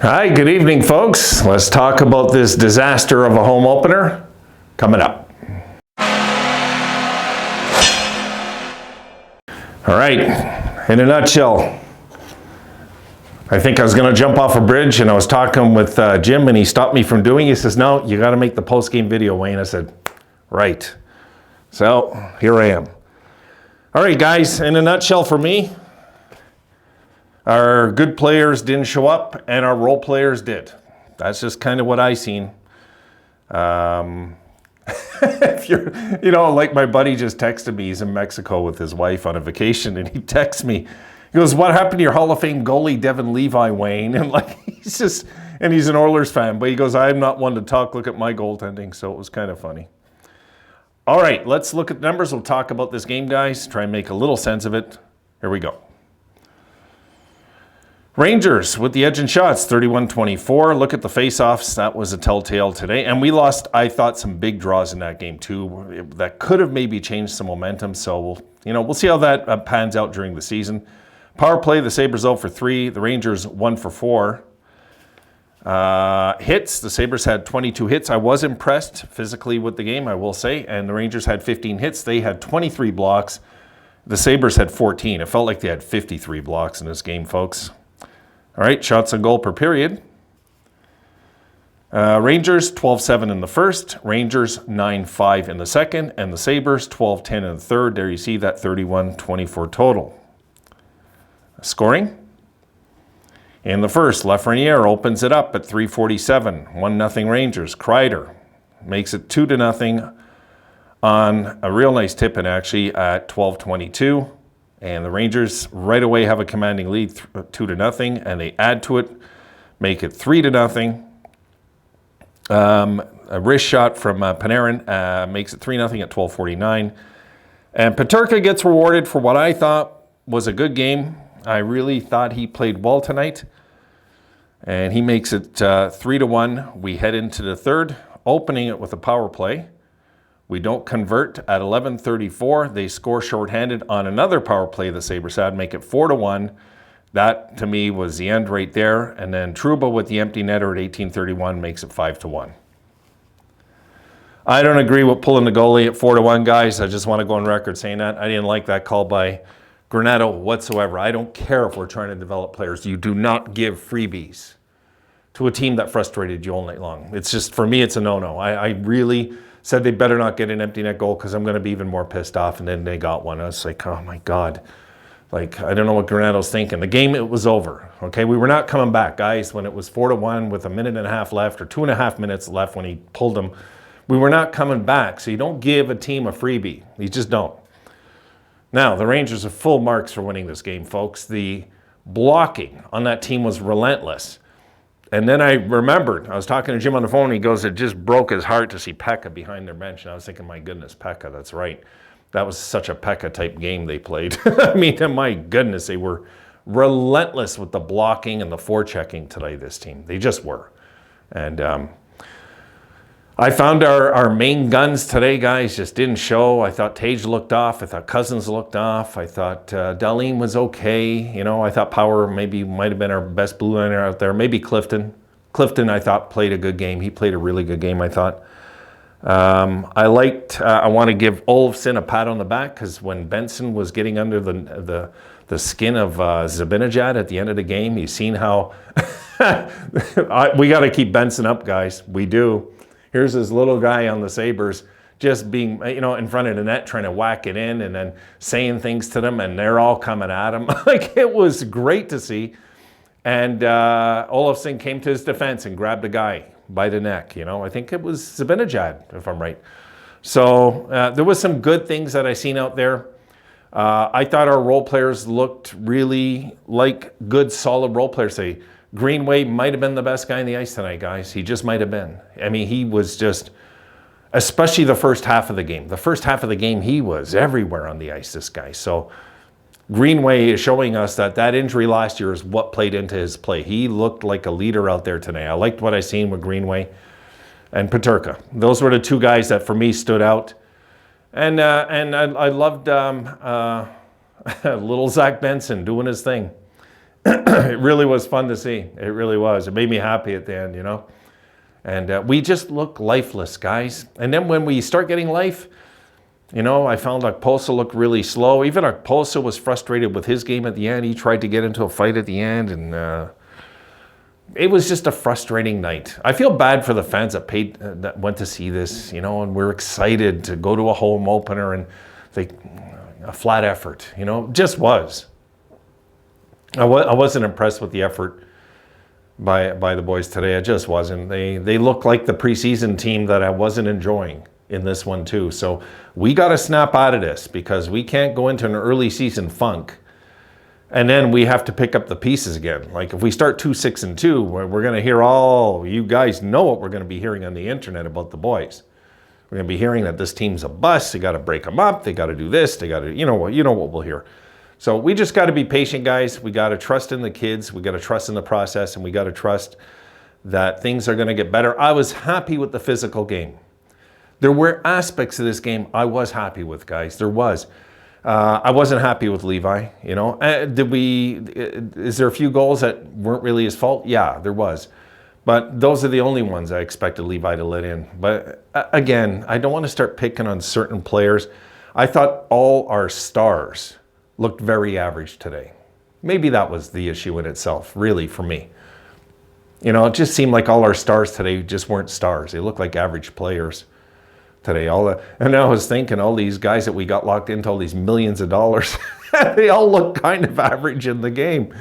Hi, good evening, folks. Let's talk about this disaster of a home opener coming up. All right, in a nutshell, I think I was going to jump off a bridge, and I was talking with Jim, and he stopped me from doing it. He says, no, you got to make the post-game video, Wayne. I said, right. So here I am. All right, guys, in a nutshell for me, our good players didn't show up, and our role players did. That's just kind of what I seen. If you're, like my buddy just texted me. He's in Mexico with his wife on a vacation, and he texts me. He goes, "What happened to your Hall of Fame goalie, Devin Levi, Wayne?" And he's an Oilers fan, but he goes, "I'm not one to talk. Look at my goaltending." So it was kind of funny. All right, let's look at the numbers. We'll talk about this game, guys. Try and make a little sense of it. Here we go. Rangers with the edge in shots, 31-24. Look at the face-offs. That was a telltale today. And we lost, I thought, some big draws in that game, too. That could have maybe changed some momentum. So, we'll see how that pans out during the season. Power play, the Sabres 0 for 3. The Rangers 1 for 4. Hits, the Sabres had 22 hits. I was impressed physically with the game, I will say. And the Rangers had 15 hits. They had 23 blocks. The Sabres had 14. It felt like they had 53 blocks in this game, folks. All right, shots on goal per period. Rangers 12-7 in the first, Rangers 9-5 in the second, and the Sabres 12-10 in the third. There you see that 31-24 total. Scoring. In the first, Lafreniere opens it up at 3:47, 1-0 Rangers. Kreider makes it 2-0 on a real nice tip-in actually at 12:22. And the Rangers right away have a commanding lead, 2-0, and they add to it, make it 3-0. A wrist shot from Panarin makes it 3-0 at 12:49. And Peterka gets rewarded for what I thought was a good game. I really thought he played well tonight. And he makes it 3-1. We head into the third, opening it with a power play. We don't convert at 11:34. They score shorthanded on another power play the Sabres had, make it 4-1. That, to me, was the end right there. And then Trouba with the empty netter at 18:31 makes it 5-1. I don't agree with pulling the goalie at 4-1, guys. I just want to go on record saying that. I didn't like that call by Granato whatsoever. I don't care if we're trying to develop players. You do not give freebies to a team that frustrated you all night long. It's just, for me, it's a no-no. I really said they better not get an empty net goal because I'm going to be even more pissed off, and then they got one. I was like, oh my God. I don't know what Granato's thinking. The game, it was over. Okay, we were not coming back, guys. When it was 4-1 with a minute and a half left, or 2.5 minutes left when he pulled them, we were not coming back. So you don't give a team a freebie. You just don't. Now, the Rangers are full marks for winning this game, folks. The blocking on that team was relentless. And then I remembered, I was talking to Jim on the phone, and he goes, it just broke his heart to see Pekka behind their bench. And I was thinking, my goodness, Pekka, that's right. That was such a Pekka-type game they played. I mean, my goodness, they were relentless with the blocking and the forechecking today, this team. They just were. And I found our main guns today, guys, just didn't show. I thought Tage looked off. I thought Cousins looked off. I thought Dahlin was okay. I thought Power might have been our best blue liner out there. Maybe Clifton. Clifton, I thought, played a good game. He played a really good game, I thought. I want to give Olofsson a pat on the back, because when Benson was getting under the skin of Zibanejad at the end of the game, you've seen how we got to keep Benson up, guys. We do. Here's this little guy on the Sabres just being, in front of the net, trying to whack it in and then saying things to them, and they're all coming at him. It was great to see. And Olofsson came to his defense and grabbed a guy by the neck. I think it was Zibanejad, if I'm right. So there was some good things that I seen out there. I thought our role players looked really like good, solid role players. Greenway might have been the best guy on the ice tonight, guys. He just might have been. I mean, he was just, especially the first half of the game. The first half of the game, he was everywhere on the ice, this guy. So Greenway is showing us that injury last year is what played into his play. He looked like a leader out there today. I liked what I seen with Greenway and Peterka. Those were the two guys that, for me, stood out. And I loved little Zach Benson doing his thing. It really was fun to see. It really was. It made me happy at the end, you know. And we just look lifeless, guys. And then when we start getting life, you know, I found Okposo looked really slow. Even Okposo was frustrated with his game at the end. He tried to get into a fight at the end, and it was just a frustrating night. I feel bad for the fans that went to see this, you know, and we're excited to go to a home opener, and a flat effort, you know, just was. I wasn't impressed with the effort by the boys today. I just wasn't. They looked like the preseason team that I wasn't enjoying in this one too. So we got to snap out of this, because we can't go into an early season funk and then we have to pick up the pieces again. Like if we start 2-6-2, we're going to hear you guys know what we're going to be hearing on the internet about the boys. We're going to be hearing that this team's a bust. They got to break them up. They got to do this. They got to, you know what we'll hear. So we just got to be patient, guys. We got to trust in the kids. We got to trust in the process, and we got to trust that things are going to get better. I was happy with the physical game. There were aspects of this game I was happy with, guys. There was. I wasn't happy with Levi, you know. Is there a few goals that weren't really his fault? Yeah, there was. But those are the only ones I expected Levi to let in. But again, I don't want to start picking on certain players. I thought all our stars looked very average today. Maybe that was the issue in itself, really, for me. You know, it just seemed like all our stars today just weren't stars. They looked like average players today. And I was thinking, all these guys that we got locked into all these millions of dollars, they all look kind of average in the game.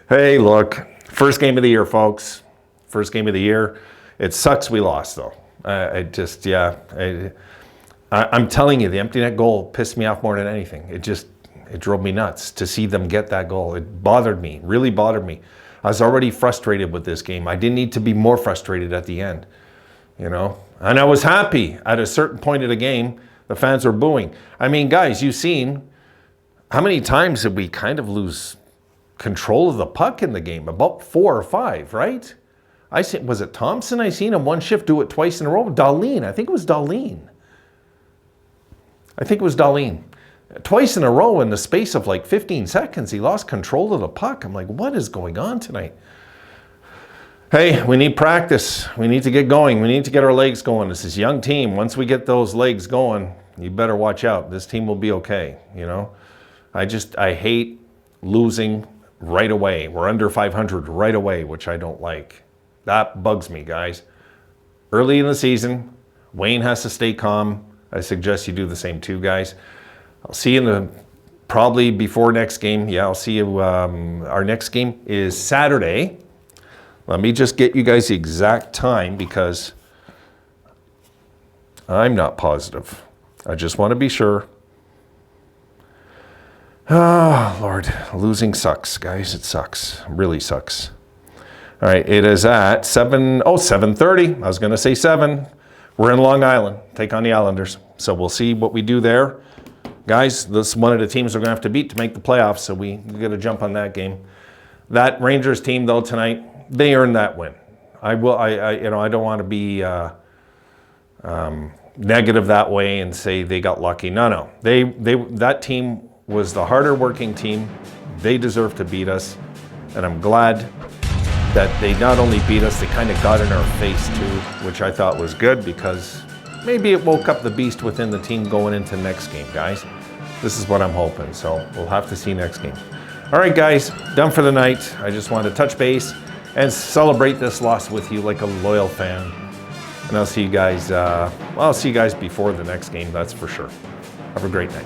Hey, look, first game of the year, folks. First game of the year. It sucks we lost, though. I'm telling you, the empty net goal pissed me off more than anything. It drove me nuts to see them get that goal. It bothered me, really bothered me. I was already frustrated with this game. I didn't need to be more frustrated at the end, you know. And I was happy at a certain point of the game. The fans were booing. I mean, guys, you've seen how many times did we kind of lose control of the puck in the game? About 4 or 5, right? Was it Thompson? I seen him one shift do it twice in a row. Darlene, I think it was Darlene. Twice in a row in the space of like 15 seconds, he lost control of the puck. I'm like, what is going on tonight? Hey, we need practice. We need to get going. We need to get our legs going. This is a young team. Once we get those legs going, you better watch out. This team will be okay, you know? I hate losing right away. We're under 500 right away, which I don't like. That bugs me, guys. Early in the season, Wayne has to stay calm. I suggest you do the same too, guys. I'll see you probably before next game. Yeah, I'll see you. Our next game is Saturday. Let me just get you guys the exact time, because I'm not positive. I just want to be sure. Oh, Lord. Losing sucks, guys. It sucks. It really sucks. All right. It is at 7:30. I was going to say 7. We're in Long Island. Take on the Islanders. So we'll see what we do there. Guys, this is one of the teams we're going to have to beat to make the playoffs, so we got to jump on that game. That Rangers team, though, tonight, they earned that win. I don't want to be negative that way and say they got lucky. No. That team was the harder working team. They deserve to beat us, and I'm glad that they not only beat us, they kind of got in our face too, which I thought was good, because maybe it woke up the beast within the team going into next game, guys. This is what I'm hoping, so we'll have to see next game. All right, guys, done for the night. I just wanted to touch base and celebrate this loss with you like a loyal fan. And I'll see you guys, I'll see you guys before the next game, that's for sure. Have a great night.